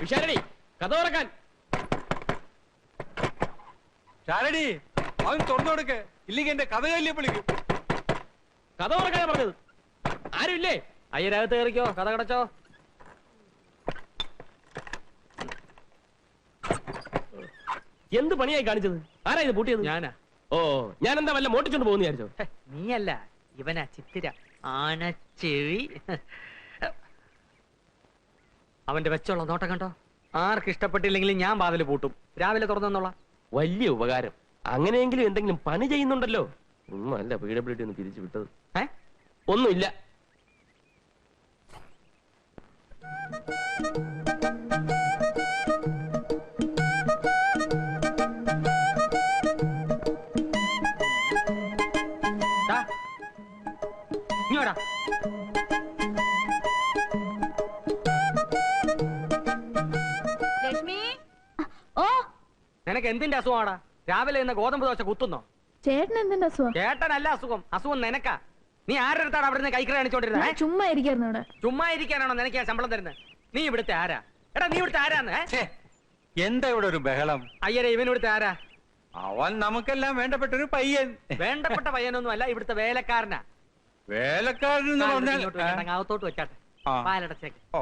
വിശാലടി കഥ തുറക്കാൻ. ശാരടി അവൻ തുറന്നു കൊടുക്ക്, ഇല്ലെങ്കിൽ എന്റെ കഥ കല്ലിയെ വിളിക്കും. കഥ തുറക്കാനാ പറഞ്ഞത്. ആരുമില്ലേ? അയ്യരകത്ത് കയറിക്കോ, കഥ കടച്ചോ. എന്ത് പണിയായി കാണിച്ചത്? ആരാ ഇത് പൂട്ടിയത്? ഞാനാ. ഓ, ഞാൻ എന്താ വല്ല മോട്ടിച്ചോണ്ട് പോകുന്ന വിചാരിച്ചോ? നീയല്ല, ഇവനാ ചിത്തിര ആനച്ചെവി. അവന്റെ വെച്ചുള്ള നോട്ടം കണ്ടോ? ആർക്ക് ഇഷ്ടപ്പെട്ടില്ലെങ്കിലും ഞാൻ വാതിൽ പൂട്ടും. രാവിലെ തുറന്നോളാം. വലിയ ഉപകാരം. അങ്ങനെയെങ്കിലും എന്തെങ്കിലും പണി ചെയ്യുന്നുണ്ടല്ലോ. ഒന്നുമല്ല PWD ഒന്ന് പിരിച്ചു വിട്ടത്. ഒന്നുമില്ല. ഇങ്ങോട്ടാ. ലക്ഷ്മി, ഓ നിനക്ക് എന്തിന്റെ അസുഖമാടാ? രാവിലെ ഇന്ന് ഗോതമ്പ് ദോശ കുത്തുന്നോ? ചേട്ടൻ എന്തിന്റെ അസുഖം? ചേട്ടനല്ല അസുഖം, അസുഖം നിനക്കാ. നീ ആരുടെ അടുത്താണ് അവിടെ നിന്ന് കൈക്കറ കാണിച്ചോണ്ടിരുന്നത്? ചുമ്മാ ഇരിക്കായിരുന്നു ഇവിടെ. ചുമ്മാ ഇരിക്കാനാണോ നിനക്ക് ഞാൻ ശമ്പളം തരുന്നത്? നീ ഇവിടുത്തെ ആരാ? എടാ നീ ഇവിടുത്തെ ആരാന്ന്? എന്താ ഇവിടെ ഒരു ബഹളം? അയ്യരെ, ഇവൻ ഇവിടുത്തെ ആരാ? അവൻ നമുക്കെല്ലാം വേണ്ടപ്പെട്ട ഒരു പയ്യൻ. വേണ്ടപ്പെട്ട പയ്യനൊന്നും അല്ല, ഇവിടുത്തെ വേലക്കാരനാ. വേലക്കാരൻ എന്ന് പറഞ്ഞാൽ അകത്തോട്ട് വെച്ചാട്ടെ. ആ. പാലടച്ചേക്ക്. ഓ.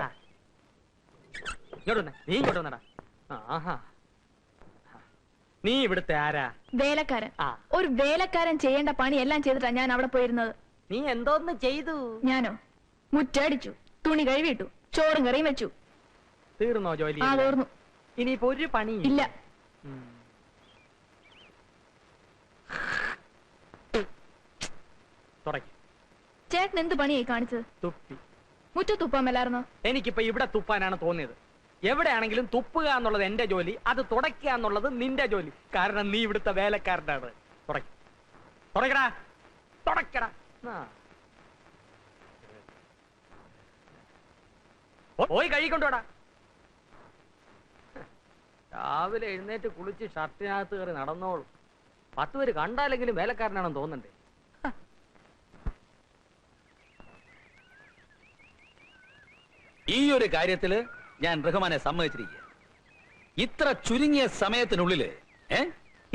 ഇങ്ങോട്ട് വന്നേ, നീ ഇങ്ങോട്ട് വന്നടാ. ആഹാ, നീ ഇവിടുത്തെ ആരാ? വേലക്കാരൻ. ആ. ഒരു വേലക്കാരൻ ചെയ്യേണ്ട പണി എല്ലാം ചെയ്തിട്ടാ ഞാൻ അവിടെ പോയിരുന്നത്. നീ എന്തോന്ന് ചെയ്തു? ഞാനോ? മുറ്റടിച്ചു, തുണി കഴുകിയിട്ടു, ചോറും കറിയും വെച്ചു. തീർന്നോ ജോലി? ആ, തീർന്നു. ഇനിയിപ്പോ ഒരു പണി ഇല്ല. തുടക്കി. ചേട്ടൻ എന്ത് പണിയായി കാണിച്ചത്? തുപ്പി. മുറ്റത്ത് തുപ്പാമല്ലായിരുന്നോ? എനിക്കിപ്പോ ഇവിടെ തുപ്പാനാണ് തോന്നിയത്. എവിടെയാണെങ്കിലും തുപ്പുക എന്നുള്ളത് എന്റെ ജോലി, അത് തുടയ്ക്കുക എന്നുള്ളത് നിന്റെ ജോലി. കാരണം നീ ഇവിടുത്തെ വേലക്കാരനാണ്. തുടക്കടാ, തുടക്കടാ. പോയി കഴുകിക്കൊണ്ടോടാ. രാവിലെ എഴുന്നേറ്റ് കുളിച്ച് ഷർട്ടിനകത്ത് കയറി നടന്നോളൂ. 10 പേര് കണ്ടാലെങ്കിലും വേലക്കാരനാണെന്ന് തോന്നണ്ടേ? ഈ ഒരു കാര്യത്തില് ഞാൻ റഹ്മാനെ സമ്മതിച്ചിരിക്കുക. ഇത്ര ചുരുങ്ങിയ സമയത്തിനുള്ളില്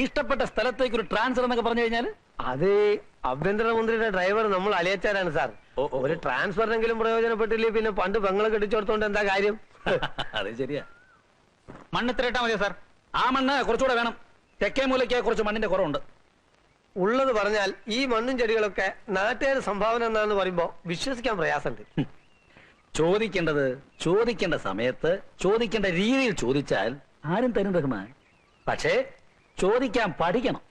ഇഷ്ടപ്പെട്ട സ്ഥലത്തേക്ക് ഒരു ട്രാൻസ്ഫർ എന്നൊക്കെ പറഞ്ഞു കഴിഞ്ഞാല് അത് ആഭ്യന്തരമന്ത്രിയുടെ ഡ്രൈവർ നമ്മൾ അലിയച്ചാരാണ് സാർ. ഒരു ട്രാൻസ്ഫറിനെങ്കിലും പ്രയോജനപ്പെട്ടില്ലേ പിന്നെ പണ്ട് പെങ്ങളെ കെട്ടിച്ചോർത്തോണ്ട് എന്താ കാര്യം? അത് ശരിയാ. മണ്ണ് ഇത്ര ഇട്ടാ മതിയോ സാർ? ആ മണ്ണ് കുറച്ചുകൂടെ വേണം. തെക്കേ മൂലയ്ക്ക് കുറച്ച് മണ്ണിന്റെ കുറവുണ്ട്. ഉള്ളത് പറഞ്ഞാൽ ഈ മണ്ണും ചെടികളൊക്കെ നാട്ടുകാർ സംഭാവന എന്നാന്ന് പറയുമ്പോ വിശ്വസിക്കാൻ പ്രയാസമുണ്ട്. ചോദിക്കേണ്ടത് ചോദിക്കേണ്ട സമയത്ത് ചോദിക്കേണ്ട രീതിയിൽ ചോദിച്ചാൽ ആരും തരും റഹ്മാൻ. പക്ഷേ ചോദിക്കാൻ പഠിക്കണം.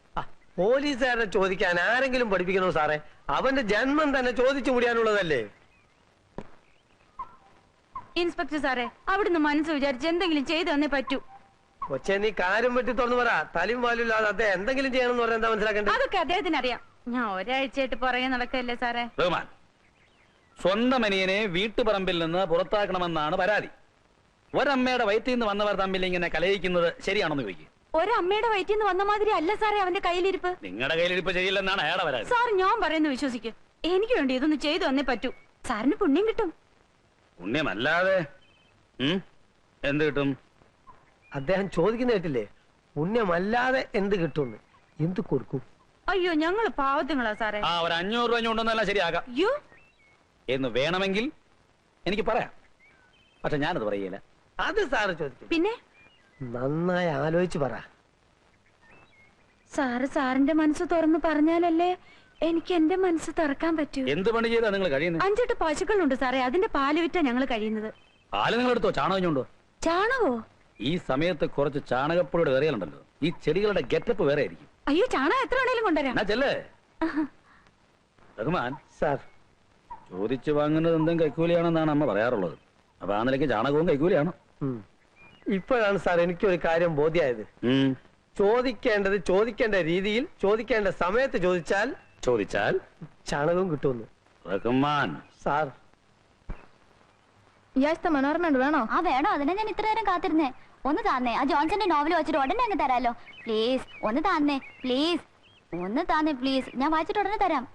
പോലീസുകാരനെ ചോദിക്കാൻ ആരെങ്കിലും പഠിപ്പിക്കണോ സാറേ? അവന്റെ ജന്മം തന്നെ ചോദിച്ചു മുടിയാനുള്ളതല്ലേ? ഇൻസ്പെക്ടർ സാറേ, അവിടുന്ന് മനസ്സ് വിചാരിച്ച് എന്തെങ്കിലും ചെയ്തു തന്നേ പറ്റൂ. കൊച്ചെ, നീ കാര്യം വെട്ടി തുറന്നു പറ. തലയും വാലില്ലാതെ അദ്ദേഹം എന്തെങ്കിലും ചെയ്യണമെന്ന് പറഞ്ഞാൽ എന്താ മനസ്സിലാക്കേണ്ടത്? അതൊക്കെ അദ്ദേഹത്തിന് അറിയാം. ഞാൻ ഒരാഴ്ചയായിട്ട് പുറകെ നടക്കല്ലേ സാറേ. റഹ്മാൻ, സ്വന്തം അനിയനെ വീട്ടുപറമ്പിൽ നിന്ന് പുറത്താക്കണമെന്നാണ് പരാതി. ഒരമ്മയുടെ വയറ്റിൽ നിന്ന് വന്നവർ തമ്മിൽ ഇങ്ങനെ കലയിക്കുന്നത് ശരിയാണെന്ന് ചോദിക്കും. ഒരമ്മയുടെ വയറ്റിൽ നിന്ന് വന്ന മാതിരി അല്ല സാറേ അവന്റെ കയ്യിലിരിപ്പ്. നിങ്ങളുടെ കയ്യിലിരിപ്പ് ശരിയില്ലെന്നാണ് അയാളെ പരാതി. സാർ, ഞാൻ പറയുന്ന വിശ്വസിക്കും. എനിക്ക് വേണ്ടി ഇതൊന്ന് ചെയ്തു തന്നേ പറ്റൂ. സാറിന് പുണ്യം കിട്ടും. പുണ്യമല്ലാതെ എന്ത് കിട്ടും? അദ്ദേഹം ചോദിക്കുന്ന കേട്ടില്ലേ? പുണ്യമല്ലാതെ എന്ത് കിട്ടും? എന്ത് കൊടുക്കും? അയ്യോ, ഞങ്ങള് പാവത്തുങ്ങളാ സാറേ. ആ, ഒരു 500 രൂപ കൊണ്ടൊന്നല്ല ശരിയാകാം. അയ്യോ എന്ന് വേണമെങ്കിൽ എനിക്ക് പറയാം. പക്ഷെ ഞാനത് പറയില്ല. അത് സാറ് ചോദിക്കും. പിന്നെ നന്നായി ആലോചിച്ച് പറ. സാറ് സാറിന്റെ മനസ്സ് തുറന്ന് പറഞ്ഞാലല്ലേ എനിക്ക് എന്റെ മനസ്സ് തുറക്കാൻ പറ്റൂ. എന്ത് പണി ചെയ്താ നിങ്ങൾ കഴിയുന്നത്? 5-8 പശുക്കളുണ്ട് സാറേ. അതിന്റെ പാല് വിറ്റാ ഞങ്ങൾ കഴിയുന്നത്. പാല് നിങ്ങൾ എടുത്തോ? ചാണകഞ്ഞുണ്ടോ? ചാണകോ? ഈ സമയത്ത് കുറച്ച് ചാണകപ്പൊടിയുടെ വേറിയാലുണ്ടല്ലോ, ഈ ചെടികളുടെ ഗെറ്റപ്പ് വേറെ ആയിരിക്കും. അയ്യോ, ചാണകം എത്ര വേണേലും കൊണ്ടുവരാം. ചെല്ലേ റഹ്മാൻ സാർ, ചോദിച്ചു വാങ്ങുന്നത് എന്തും കൈക്കൂലിയാണെന്നാണ് അമ്മ പറയാറുള്ളത്. അപ്പൊ ആ നിലയ്ക്ക് ചാണകവും കൈക്കൂലിയാണ്. ഇപ്പോഴാണ് സാർ എനിക്കൊരു കാര്യം ബോധ്യമായത്. ചോദിക്കേണ്ടത് ചോദിക്കേണ്ട രീതിയിൽ ചോദിക്കേണ്ട സമയത്ത് ചോദിച്ചാൽ ചാണകവും കിട്ടുമെന്ന്. റഹ്മാൻ സാർ, ഇയാഴ്ചത്തെ മനോരമ വേണോ? ആ വേണോ? അതിനെ ഞാൻ ഇത്ര നേരം കാത്തിരുന്നേ. ഒന്ന് താന്നേ. ആ ജോൺസന്റെ നോവൽ വെച്ചിട്ട് ഉടനെ അങ്ങ് തരാലോ. പ്ലീസ് ഒന്ന് താന്നേ. പ്ലീസ് ഒന്ന് താന്നേ. പ്ലീസ്, ഞാൻ വായിച്ചിട്ട് ഉടനെ തരാം.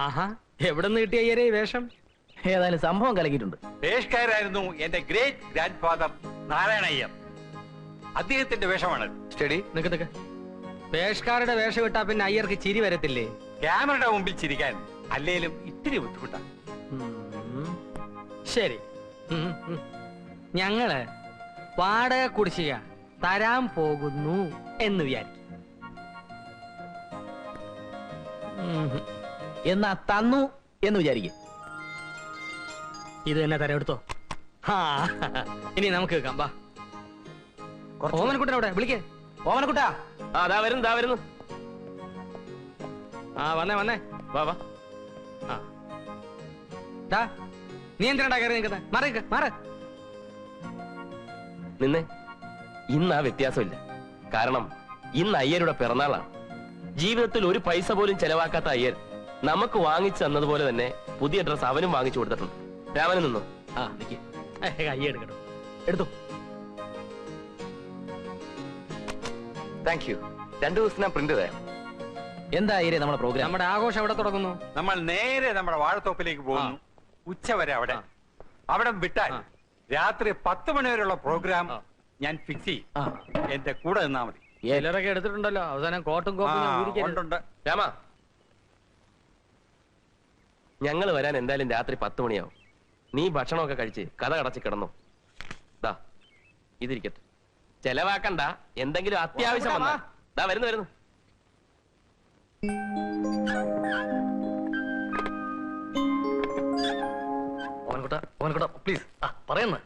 ആഹാ എവിടെ നിന്ന് കിട്ടിയ അയ്യരെ ഈ വേഷം? ഏതായാലും സംഭവം കലക്കിയിട്ടുണ്ട്. പേഷ്കാരായിരുന്നു എന്റെ ഗ്രേറ്റ് ഗ്രാൻഡ് ഫാദർ നാരായണയ്യർ. അദ്ദേഹത്തിന്റെ വേഷമാണ്. സ്റ്റഡി. നിക്ക് പേഷ്കാരുടെ വേഷം ഇട്ടാ പിന്നെ അയ്യർക്ക് ചിരി വരത്തില്ലേ? ക്യാമറയുടെ മുമ്പിൽ ചിരിക്കാൻ അല്ലേലും ഇത്തിരി ബുദ്ധിമുട്ടാണ്. ശരി, ഞങ്ങള് വാടക കുടിശ്ശിക തരാൻ പോകുന്നു എന്ന് വിചാരിക്കും. എന്നാ തന്നു എന്ന് വിചാരിക്കും. ഇത് തന്നെ തരാം, എടുത്തോ. ആ ഇനി നമുക്ക് കേൾക്കാം. വാ ഓമനക്കുട്ടനവിടെ വിളിക്കേ. ഓമനക്കുട്ടാ. ആ ദാ വരുന്നു. ആ വന്നേ വാ വാ. ആ ദാ, നീ എന്തിനാ കയറി നിൽക്കുന്നത്? മാറ്. നിന്നെ ഇന്ന് ആ വ്യത്യാസമില്ല. കാരണം ഇന്ന് അയ്യരുടെ പിറന്നാളാണ്. ജീവിതത്തിൽ ഒരു പൈസ പോലും ചെലവാക്കാത്ത അയ്യർ നമുക്ക് വാങ്ങിച്ചു തന്നതുപോലെ തന്നെ പുതിയ ഡ്രസ് അവനും വാങ്ങിച്ചു കൊടുത്തിട്ടുണ്ട്. രാമന് നിന്നു. ആ നിക്ക്. കൈ എടുക്കട്ടോ. എടുത്തു. Thank you. 2 ദിവസത്തിനാ പ്രിന്റ് തരാം. എന്താ അയ്യരെ നമ്മുടെ പ്രോഗ്രാം? നമ്മുടെ ആഘോഷം എവിടെ തുടങ്ങുന്നു? നമ്മൾ നേരെ നമ്മുടെ വാഴത്തോപ്പിലേക്ക് പോകുന്നു. ഉച്ചവരെ അവിടെ വിട്ടാൽ രാത്രി 10 മണി വരെയുള്ള പ്രോഗ്രാം ഞാൻ ഫിക്സ് ചെയ്യും. എന്റെ കൂടെ നിന്നാ മതി. ചിലരൊക്കെ എടുത്തിട്ടുണ്ടല്ലോ. അവസാനം കോട്ടും കോപ്പും ഞാൻ ഊരിക്കരുത്. ഉണ്ട്. രാമ, ഞങ്ങൾ വരാൻ എന്തായാലും രാത്രി 10 മണിയാവും. നീ ഭക്ഷണമൊക്കെ കഴിച്ച് കഥ കടച്ച് കിടന്നു. ദാ ഇതിരിക്കട്ടെ. ചെലവാക്കണ്ട. എന്തെങ്കിലും അത്യാവശ്യം വന്നാ ദാ വരുന്നു. ഓമനക്കുട്ടാ പ്ലീസ് പറയുന്ന.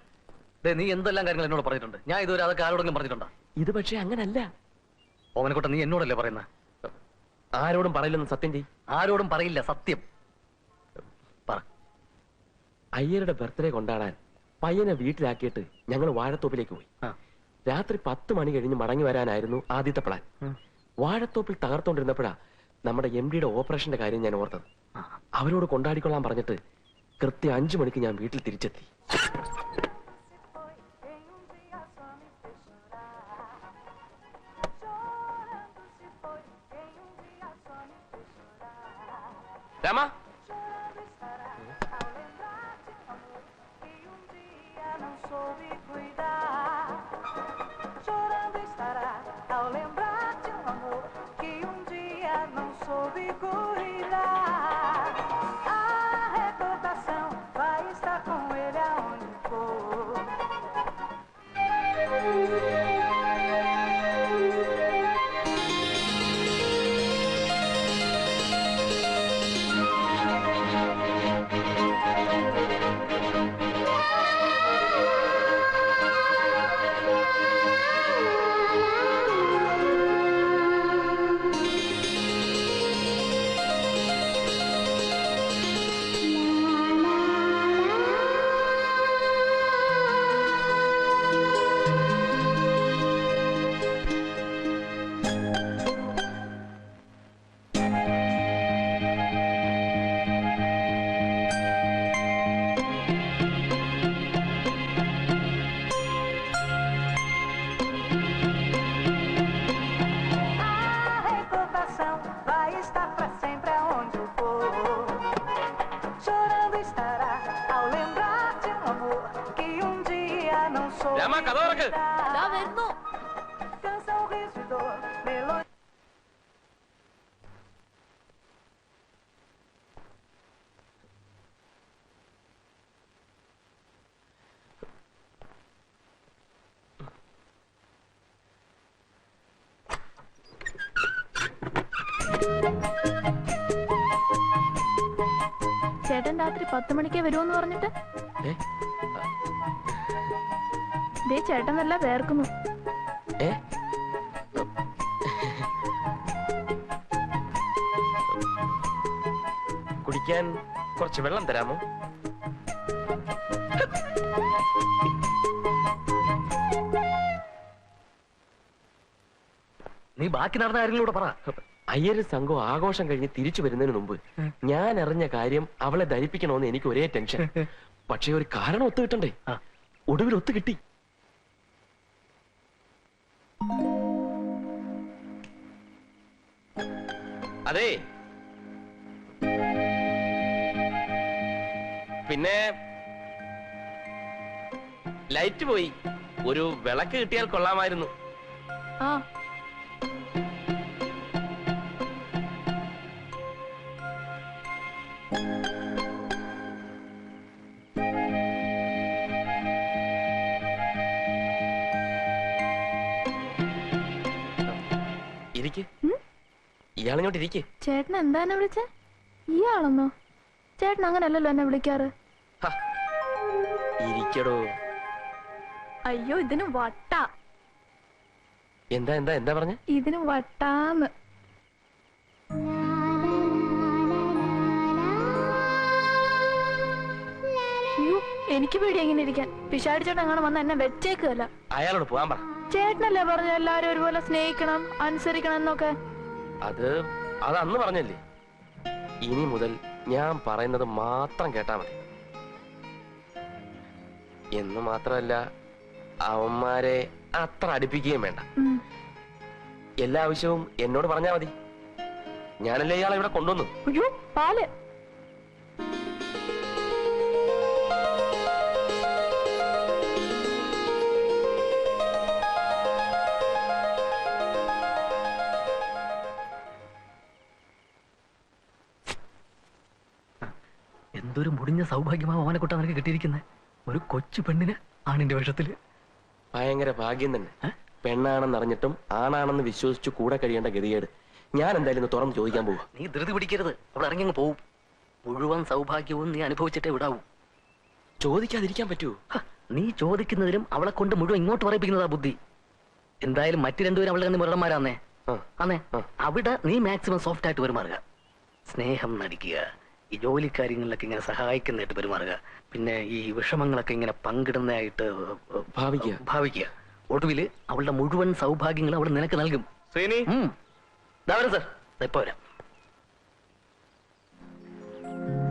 നീ എന്തെല്ലാം കാര്യങ്ങൾ എന്നോട് പറഞ്ഞിട്ടുണ്ട്. ഞാൻ ഇതുവരെ അതൊക്കെ ആരോടെങ്കിലും പറഞ്ഞിട്ടുണ്ടോ? ഇത് പക്ഷെ അങ്ങനല്ല. ഓമനക്കുട്ട, നീ എന്നോടല്ലേ പറയുന്നത്? ആരോടും പറയില്ലെന്ന് സത്യം ചെയ്. ആരോടും പറയില്ല, സത്യം പറ. അയ്യരുടെ ബർത്ത്ഡേ കൊണ്ടാടാൻ പയ്യനെ വീട്ടിലാക്കിയിട്ട് ഞങ്ങൾ വാഴത്തോപ്പിലേക്ക് പോയി. രാത്രി 10 മണി കഴിഞ്ഞ് മടങ്ങി വരാനായിരുന്നു ആദ്യത്തെ പ്ലാൻ. വാഴത്തോപ്പിൽ തകർത്തോണ്ടിരുന്നപ്പോഴാ നമ്മുടെ MD-യുടെ ഓപ്പറേഷന്റെ കാര്യം ഞാൻ ഓർത്തത്. അവരോട് കൊണ്ടാടിക്കൊള്ളാൻ പറഞ്ഞിട്ട് കൃത്യം 5 മണിക്ക് ഞാൻ വീട്ടിൽ തിരിച്ചെത്തി. രാമ, രാമ കഥ തുറക്ക്. ചേട്ടൻ രാത്രി 10 മണിക്കേ വരുമെന്ന് പറഞ്ഞിട്ട് ദേ ചേട്ടൻ നല്ല വേർക്കുന്നു. കുടിക്കാൻ കുറച്ച് വെള്ളം തരാമോ? നീ ബാക്കി നടന്ന കാര്യങ്ങളൂടെ പറ. അയ്യര് സംഘം ആഘോഷം കഴിഞ്ഞ് തിരിച്ചു വരുന്നതിന് മുമ്പ് ഞാൻ അറിഞ്ഞ കാര്യം അവളെ ധരിപ്പിക്കണമെന്ന് എനിക്ക് ഒരേ ടെൻഷൻ. പക്ഷെ ഒരു കാരണം ഒത്തു കിട്ടണ്ടേ? ഒടുവിൽ ഒത്തു കിട്ടി. അതെ, പിന്നെ ലൈറ്റ് പോയി. ഒരു വിളക്ക് കിട്ടിയാൽ കൊള്ളാമായിരുന്നു. ആ ഇരിക്ക്. ഇയാളിങ്ങോട്ട് ഇരിക്ക്. ചേട്ടൻ എന്താ എന്നെ വിളിച്ചേ? ഇയാളെന്നോ? ചേട്ടൻ അങ്ങനല്ലല്ലോ എന്നെ വിളിക്കാറ്. ഹ, ഇരിക്കടോ. അയ്യോ ഇതിന് വട്ട. എന്താ എന്താ എന്താ പറഞ്ഞ? ഇതിന് വട്ടാന്ന്. അയ്യോ എനിക്ക് പേടി എങ്ങനെ ഇരിക്കാൻ. പിശാടിച്ചോട്ട് അങ്ങനെ വന്ന എന്നെ വെച്ചേക്കല്ല. അയാളോട് പോകാൻ പറ. ചേട്ടനല്ലേ പറഞ്ഞ എല്ലാരും ഒരുപോലെ സ്നേഹിക്കണം അനുസരിക്കണം എന്നൊക്കെ? അത് അന്ന് പറഞ്ഞല്ലേ. ഇനി മുതൽ ഞാൻ പറയുന്നത് മാത്രം കേട്ടാ മതി. എന്ന് മാത്രമല്ല, അവന്മാരെ അത്ര അടുപ്പിക്കുകയും വേണ്ട. എല്ലാ ആവശ്യവും എന്നോട് പറഞ്ഞാ മതി. ഞാനല്ലേ ഇയാളെ ഇവിടെ കൊണ്ടുവന്നു. അയ്യോ പാല്. എന്തൊരു മുടിഞ്ഞ സൗഭാഗ്യമാ അവനെ കൊട്ടാ നിനക്ക് കിട്ടിയിരിക്കുന്നത്. ഒരു കൊച്ചു പെണ്ണിന് ആണിന്റെ വേഷത്തില്. ഭയങ്കര ഭാഗ്യം തന്നെ. പെണ്ണാണെന്നറിഞ്ഞിട്ടും ആണാണെന്ന് വിശ്വസിച്ചു കൂടെ കഴിയേണ്ട ഗതികേട്. ഞാൻ എന്തായാലും ഇന്ന് തുറന്ന് ചോദിക്കാൻ പോവാ. നീ ധൃതി പിടിക്കരുത്. അവിടെ ഇറങ്ങി അങ്ങ് പോവും. മുഴുവൻ സൗഭാഗ്യവും നീ അനുഭവിച്ചിട്ടേ വിടാവൂ. ചോദിക്കാതിരിക്കാൻ പറ്റുമോ? നീ ചോദിക്കുന്നതിലും അവളെ കൊണ്ട് മുഴുവൻ ഇങ്ങോട്ട് പറയിപ്പിക്കുന്നതാ ബുദ്ധി. എന്തായാലും മറ്റു രണ്ടുപേരും അവളെ കണ്ട് മുരടന്മാരാന്നേ. അന്നേ അവിടെ നീ മാക്സിമം സോഫ്റ്റ് ആയിട്ട് പെരുമാറുക. സ്നേഹം നടിക്കുക. ഈ ജോലി കാര്യങ്ങളിലൊക്കെ ഇങ്ങനെ സഹായിക്കുന്നതായിട്ട് പെരുമാറുക. പിന്നെ ഈ വിഷമങ്ങളൊക്കെ ഇങ്ങനെ പങ്കിടുന്നതായിട്ട് ഭാവിക്കുക. ഒടുവില് അവളുടെ മുഴുവൻ സൗഭാഗ്യങ്ങളും അവൾ നിനക്ക് നൽകും. ശ്രീനി, സാർ ഇപ്പൊ വരാം.